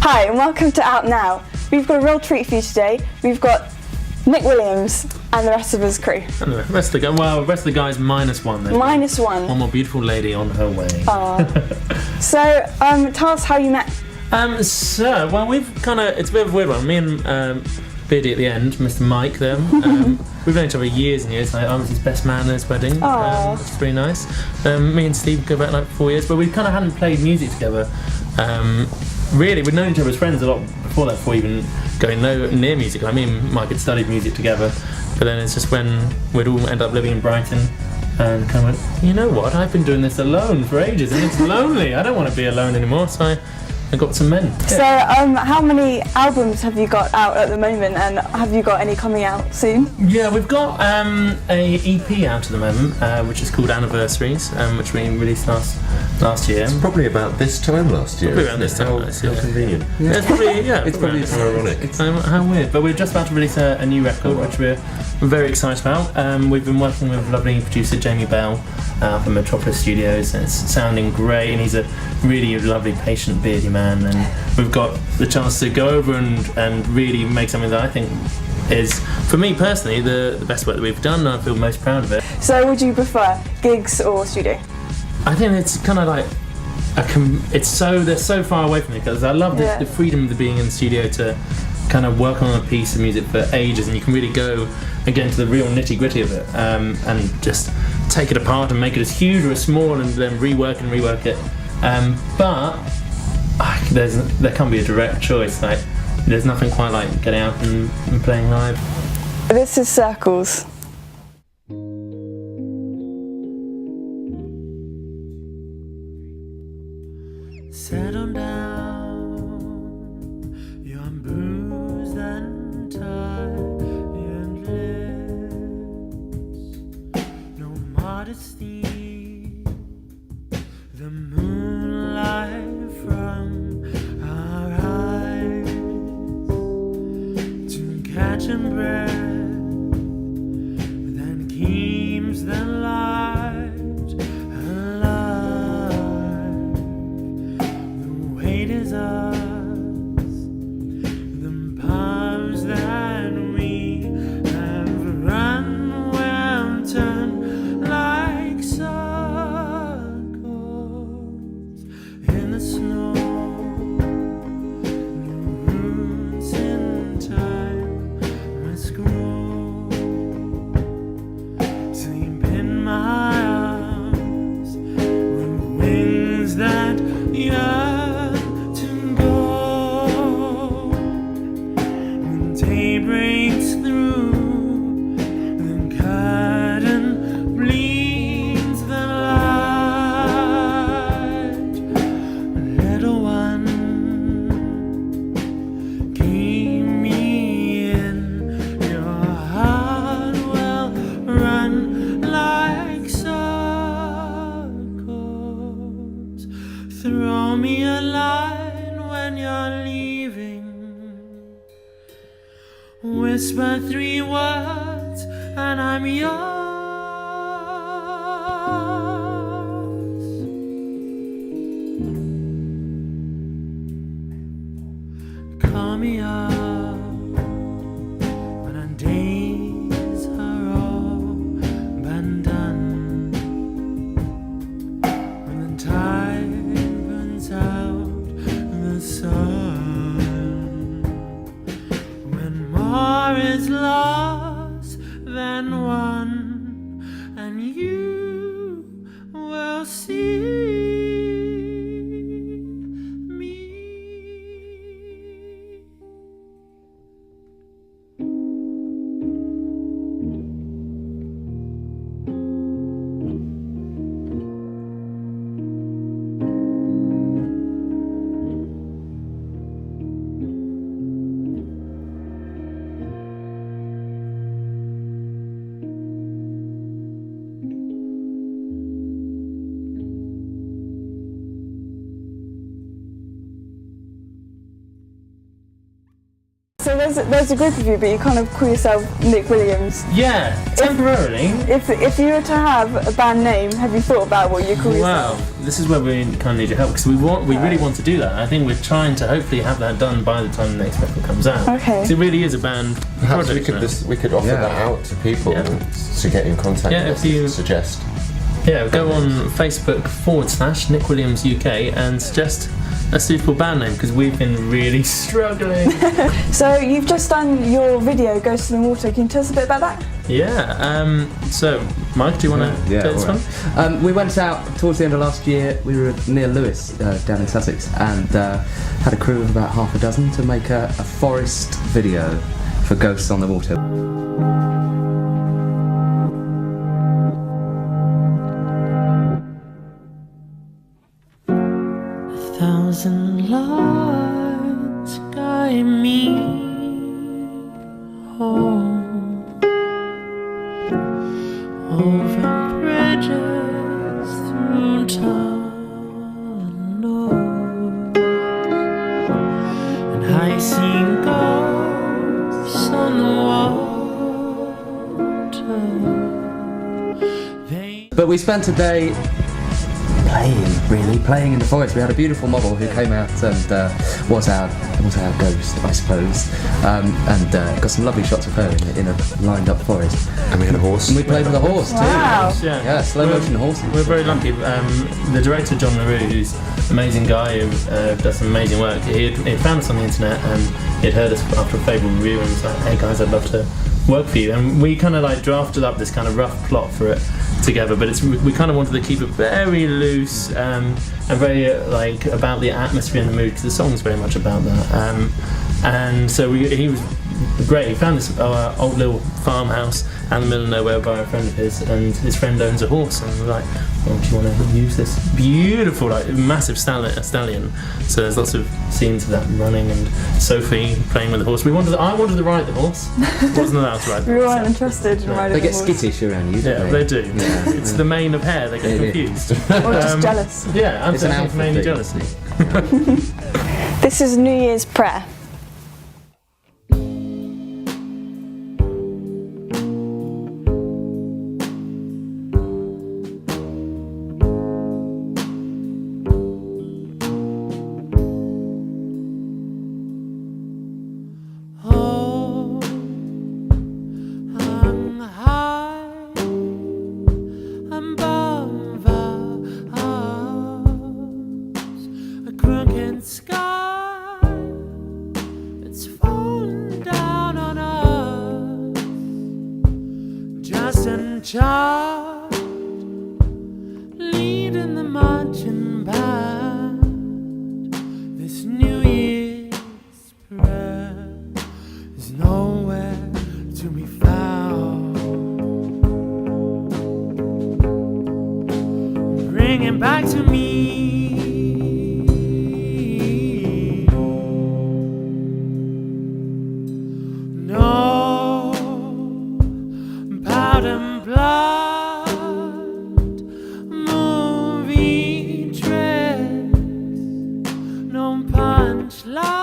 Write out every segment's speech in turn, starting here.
Hi and welcome to Out Now. We've got a real treat for you today. We've got Nick Williams and the rest of his crew. And the rest of the guys minus one. Minus one. One more beautiful lady on her way. So, tell us how you met. We've it's a bit of a weird one. Me and Beardy at the end, Mr. Mike there, we've known each other years and years. I was his best man at his wedding. It's pretty nice. Me and Steve go back like 4 years, but we kind of hadn't played music together. Really, we'd known each other as friends a lot before that, before even going near music. Me and Mike had studied music together, but then it's just when we'd all end up living in Brighton and kind of went, you know what, I've been doing this alone for ages and it's lonely. I don't want to be alone anymore, so I got some men. So, how many albums have you got out at the moment, and have you got any coming out soon? Yeah, we've got a EP out at the moment, which is called Anniversaries, which we released last year. It's probably about this time last year. Probably around this time last year. How convenient. Yeah. It's probably How ironic. How weird. But we're just about to release a new record, which we're very excited about. We've been working with lovely producer Jamie Bell from Metropolis Studios, and it's sounding great, and he's a really lovely, patient, beardy man, and we've got the chance to go over and really make something that I think is, for me personally, the best work that we've done, and I feel most proud of it. So would you prefer gigs or studio? I think it's kind of like they're so far away from me, because I love the freedom of being in the studio to kind of work on a piece of music for ages, and you can really go and get into the real nitty gritty of it, and just take it apart and make it as huge or as small, and then rework it. But there can't be a direct choice. Like, there's nothing quite like getting out and playing live. This is Circles. Settle down, you're bruised and tired and lips, no modesty, the moonlight from our eyes, to catching breath, then keeps the light alive. The weight is us, the palms that we have run will turn like circles in the snow. New roots in time must grow. Sleep in my arms with wings that yearn to go. When day breaks through, the curtain bleeds the light. Little one, keep me in your heart will run like circles. Throw me a line when you're leaving. Whisper 3 words and I'm yours. Call me up when our days are all but done. When the tide burns out the sun, when more is lost than won, and you will see me. there's a group of you, but you kind of call yourself Nick Williams. Yeah, temporarily. If you were to have a band name, have you thought about what you call yourself? Well, this is where we kind of need your help because we really want to do that. I think we're trying to hopefully have that done by the time the next record comes out. Okay. 'Cause it really is a band Perhaps project. we could offer that out to people to get in contact with us, if you suggest. Yeah, go on Facebook / Nick Williams UK and suggest a suitable band name because we've been really struggling. So you've just done your video, Ghosts in the Water. Can you tell us a bit about that? Yeah. So, Mike, do you want to take this one? We went out towards the end of last year. We were near Lewes, down in Sussex, and had a crew of about half a dozen to make a forest video for Ghosts on the Water. 1,000 lights guide me home over bridges through tunnels, and I see ghosts on the water. But we spent a day playing in the forest. We had a beautiful model who came out and was our ghost, I suppose, and got some lovely shots of her in a lined up forest. And we had a horse. And we played with a horse too. Wow. Yeah, slow motion horses. We're very lucky. The director, John LaRue, who's an amazing guy who does some amazing work, he had found us on the internet and he'd heard us after a favourable review and was like, hey guys, I'd love to work for you. And we kind of like drafted up this kind of rough plot for it together, but we kind of wanted to keep it very loose and very like about the atmosphere and the mood because the song's very much about that. And so he was great. He found this old little farmhouse out in the middle of nowhere by a friend of his, and his friend owns a horse, and we're like, well, do you want to use this beautiful, like massive stallion? So there's lots of scenes of that running and Sophie playing with the horse. I wanted to ride the horse. Wasn't allowed to ride the We horse. weren't interested in riding They get the horse. skittish around you, don't Yeah, they do. It's the mane of hair. They get confused. Or just jealous. Yeah, I'm It's an saying alpha mainly thing. jealousy. This is New Year's prayer. Oh, I'm high above us, a crooked sky, it's falling down on us, just in charge, leading the marching band, this New Year's prayer is nowhere to be found. Bring it back to me. No powder and blood, movie tricks, no punchline,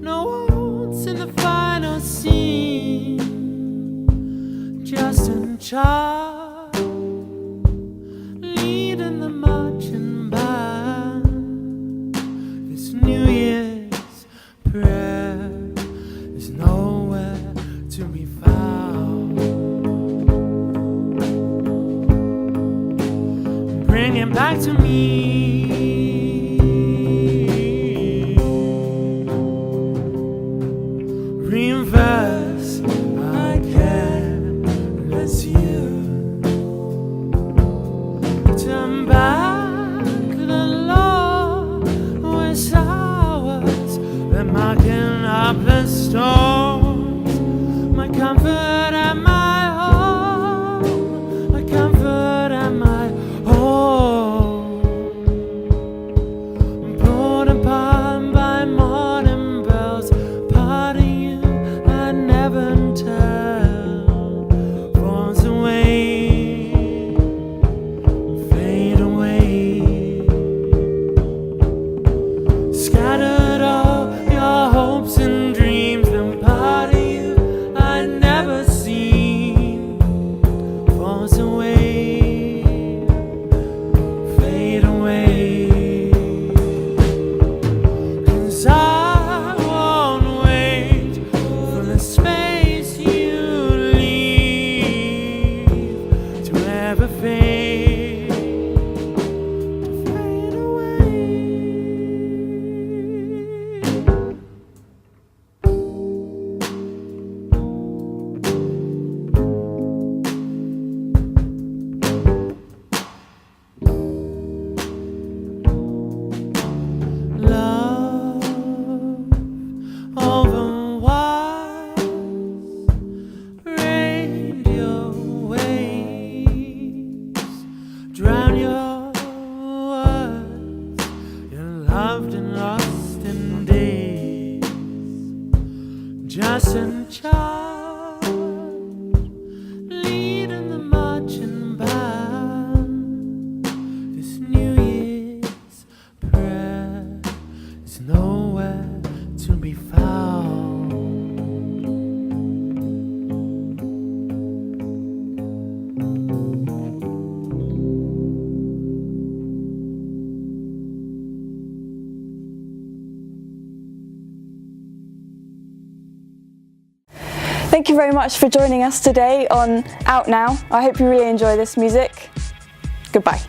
no words in the final scene, just in charge, leading the marching band. This New Year's prayer is nowhere to be found. Bring it back to me. Reverse, I can't let you turn back the law with hours that marking up the storms. My comfort and my home, my comfort and my home. loved and lost in days, just in charge, leading the marching band. This New Year's prayer is nowhere to be found. Thank you very much for joining us today on Out Now. I hope you really enjoy this music. Goodbye.